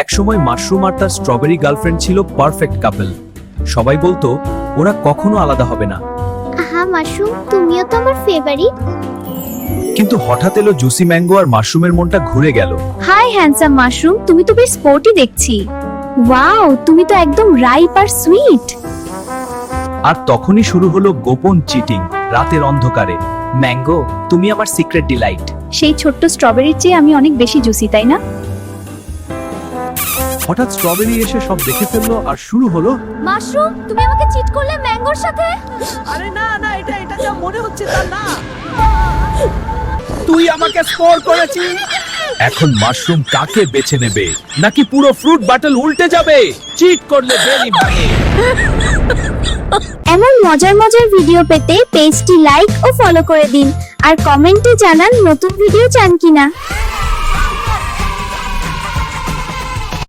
একসময় মাশরুম আর তার strawberry girlfriend ছিল পারফেক্ট কাপল। সবাই বলতো ওরা কখনো আলাদা হবে না। আহা মাশরুম, তুমিও তো আমার ফেভারিট। কিন্তু হঠাৎ এলো জুসি ম্যাঙ্গো আর মাশরুমের মনটা ঘুরে গেল। হাই হ্যান্ডসাম মাশরুম, তুমি তো বেশ স্পোর্টি দেখছি। ওয়াও, তুমি তো একদম রাইপ আর সুইট। আর তখনই শুরু হলো গোপন চিটিং রাতের অন্ধকারে। ম্যাঙ্গো, তুমি আমার সিক্রেট ডিলাইট। সেই ছোট্ট স্ট্রবেরির চেয়ে আমি অনেক বেশি জুসি, তাই না? হঠাৎ স্ট্রবেরি এসে সব দেখে ফেললো আর শুরু হলো। মাশরুম, তুমি আমাকে চিট করলে ম্যাঙ্গোর সাথে। আরে না না, এটা এটা যা মনে হচ্ছে তা না। তুই আমাকে স্কোর করেছিস। এখন মাশরুম কাকে বেছে নেবে, নাকি পুরো ফ্রুট বাটল উল্টে যাবে? চিট করলে বেরি ভাঙে। এমন মজার মজার ভিডিও পেতে পেজটি লাইক ও ফলো করে দিন আর কমেন্টে জানান নতুন ভিডিও চান কিনা।